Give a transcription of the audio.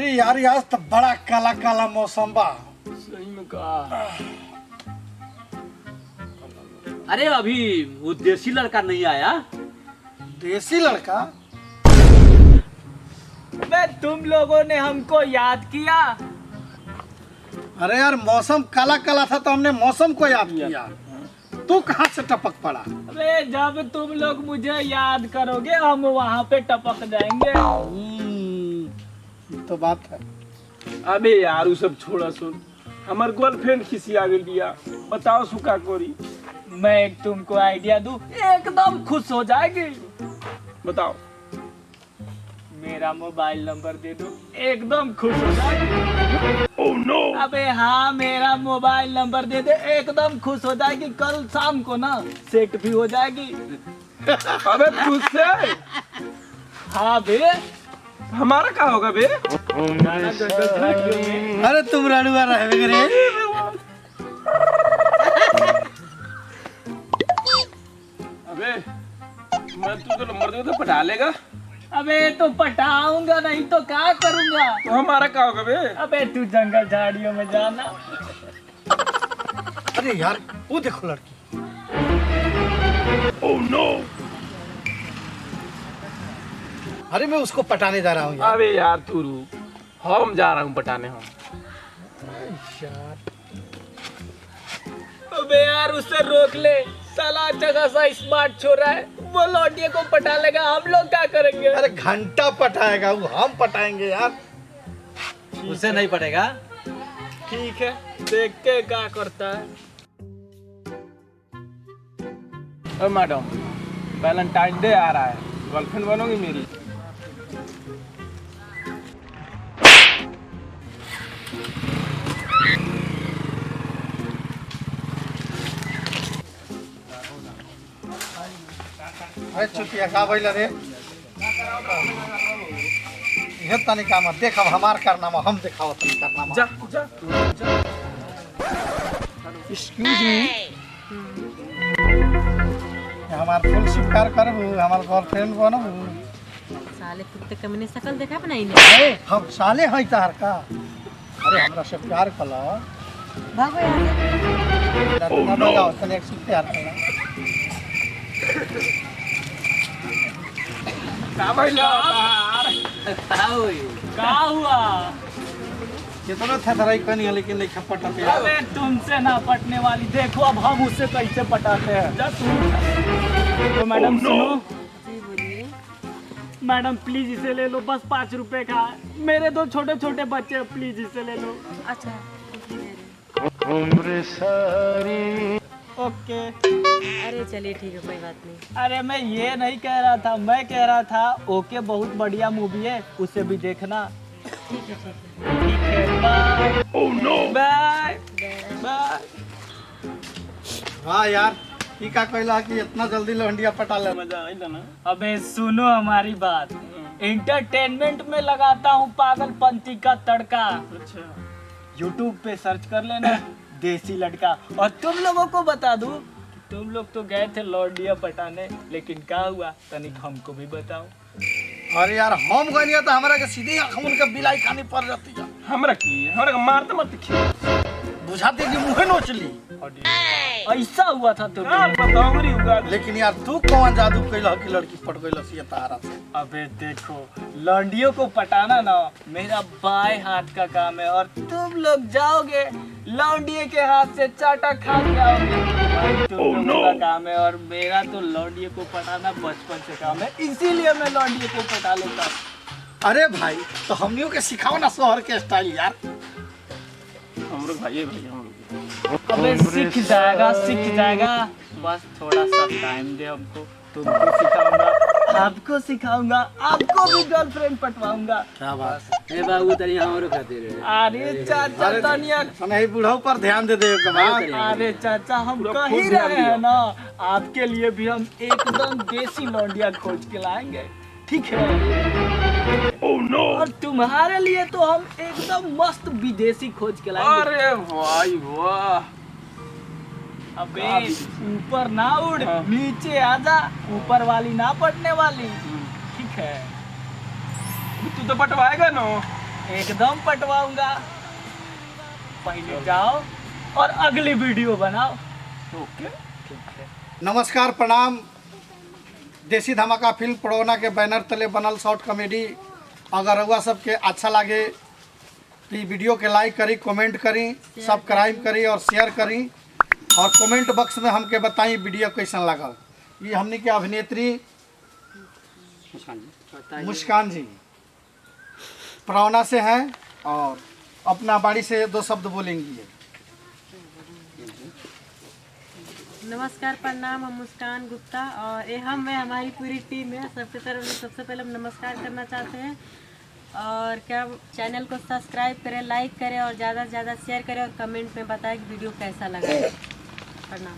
अरे यार आज तो बड़ा काला काला मौसम बा। सही में कहा। अरे अभी वो देसी लड़का नहीं आया। देसी लड़का? बे तुम लोगों ने हमको याद किया। अरे यार मौसम काला काला था तो हमने मौसम को याद किया। तू कहाँ से टपक पड़ा? अरे जब तुम लोग मुझे याद करोगे हम वहाँ पे टपक जाएंगे। तो बात है। अबे यार वो सब छोड़ा सुन, हमार गर्लफ्रेंड खिसिया गई दिया, बताओ सुका कोरी। मैं एक तुमको आइडिया दूं, एकदम खुश हो जाएगी। बताओ। मेरा मोबाइल नंबर दे दो, एकदम खुश हो जाएगी। Oh no. अबे हाँ मेरा मोबाइल नंबर दे दे, एकदम खुश हो जाएगी। कल शाम को ना सेट भी हो जाएगी। अबे तुझसे? हाँ बे। हमारा क्या होगा बे? अरे तुम रणुआ रहे रे। अबे मैं तुझे नंबर दूँ तो पटा लेगा? अबे तो पटाऊंगा नहीं तो क्या करूंगा? तो हमारा क्या होगा बे? अबे तू जंगल झाड़ियों में जाना। अरे यार वो देखो लड़की। Oh no. अरे मैं उसको पटाने जा रहा हूँ यार। अबे यार तू रुक, हम जा रहा हूँ पटाने हम। अबे यार उसे रोक ले, साला जगह सा स्मार्ट छोरा है, वो लौटिए को पटा लेगा, हम लोग क्या करेंगे? अरे घंटा पटाएगा वो, हम पटाएंगे यार। उसे नहीं पड़ेगा। ठीक है देखते हैं क्या करता है। अरे मैडम, वैलेंटाइन डे आ रहा है, गर्लफ्रेंड बनोगी मेरी? अरे चुतिया का बैल रे। ये तनी काम देख, अब हमार कारनामा हम दिखाओ तनी कारनामा। जा जा जा। एक्सक्यूज मी, हमार फुल स्वीकार करबू, हमार गर्लफ्रेंड बनबू? साले कुत्ते कमीने शकल देखा बनाई ने। अरे हम साले हैं तार का। अरे हमरा से प्यार कला। भागो यार। ना लगाओ तनी एक से प्यार कला। क्या भइला? क्या हुआ? कितना था धराई कनी लेकिन नहीं खपटा पे। अबे तुमसे ना पटने वाली, देखो अब हम उससे कैसे पटाते हैं। जा तू। तो मैडम सुनो। जी बोलिए। मैडम प्लीज इसे ले लो, बस 5 रुपए का है। मेरे 2 छोटे छोटे बच्चे हैं, प्लीज इसे ले लो। अच्छा ओके। अरे चलिए ठीक है कोई बात नहीं। अरे मैं ये नहीं कह रहा था, मैं कह रहा था ओके बहुत बढ़िया मूवी है, उसे भी देखना। ठीक है ठीक है bye. Oh no. Bye bye. हाँ यार ये का कहला कि इतना जल्दी लहंडिया पटा ले। मजा आइला ना? अबे सुनो हमारी बात, एंटरटेनमेंट में लगाता हूँ पागलपंती का तड़का। अच्छा। यूट्यूब पे सर्च कर लेना देसी लड़का। और तुम लोगों को बता दूं, तुम लोग तो गए थे लौंडिया पटाने, लेकिन क्या हुआ तनिक हमको भी बताओ। अरे यार हम गए तो हमारा के सीधे हम उनका बिलाई खानी पड़ जाती है। हमरा की? हमरा के मारते मत खी। बुझाते कि मुँह नोचली। ऐसा हुआ था तो यार बताओ रे उगा। लेकिन यार तू कौन जादू कैला कि लड़की पट गई लसी तारा से? अबे देखो लौंडियों को पटाना ना मेरा बाएं हाथ का काम है, और तुम लोग जाओगे लौंडिये के हाथ से चाटा खा के आओगे। भाई तुम लोगों का काम है, और मेरा तो लौंडिये को पटाना बचपन से काम है, इसीलिए मैं लौंडिये को पटा लेता हूँ। अरे भाई तो हमनियों के सिखाओ ना शहर के स्टाइल यार। हमरो भाई हम लोग। अबे सीख जाएगा सीख जाएगा, बस थोड़ा सा टाइम दे हमको। तुमको सिखाऊंगा, आपको सिखाऊंगा, आपको भी गर्लफ्रेंड पटवाऊंगा। क्या बात ए बाबू तनी हमरो खातिर। अरे चाचा तनिया, है, बुढ़ाऊ पर ध्यान दे दे कमाल। अरे चाचा हम कह ही रहे हैं ना, आपके लिए भी हम एकदम देसी लौंडिया खोज के लाएंगे, ठीक है? Oh no. और तुम्हारे लिए तो हम एकदम मस्त विदेशी खोज के लाएंगे। अरे भाई वाह। अबे ऊपर ना उड़, नीचे आजा, ऊपर वाली ना पड़ने वाली, ठीक है? तू तो पटवाएगा ना? एकदम पटवाऊंगा। पहले जाओ और अगली वीडियो बनाओ। ओके। नमस्कार प्रणाम। देसी धमाका फिल्म पड़ौना के बैनर तले बनल शॉर्ट कॉमेडी अगर रउआ सबके अच्छा लगे तो वीडियो के लाइक करी, कमेंट करी, सब्सक्राइब करी और शेयर करी और कमेंट बॉक्स में हमके बताई वीडियो कैसन लगल। ये हमनी के अभिनेत्री मुस्कान जी पड़ौना से हैं और अपना बाड़ी से 2 शब्द बोलेंगी। नमस्कार प्रणाम, हम मुस्कान गुप्ता और ये हम मैं हमारी पूरी टीम है। सबसे पहले हम नमस्कार करना चाहते हैं और क्या चैनल को सब्सक्राइब करें, लाइक करें और ज़्यादा से ज़्यादा शेयर करें और कमेंट में बताएं कि वीडियो कैसा लगा। प्रणाम।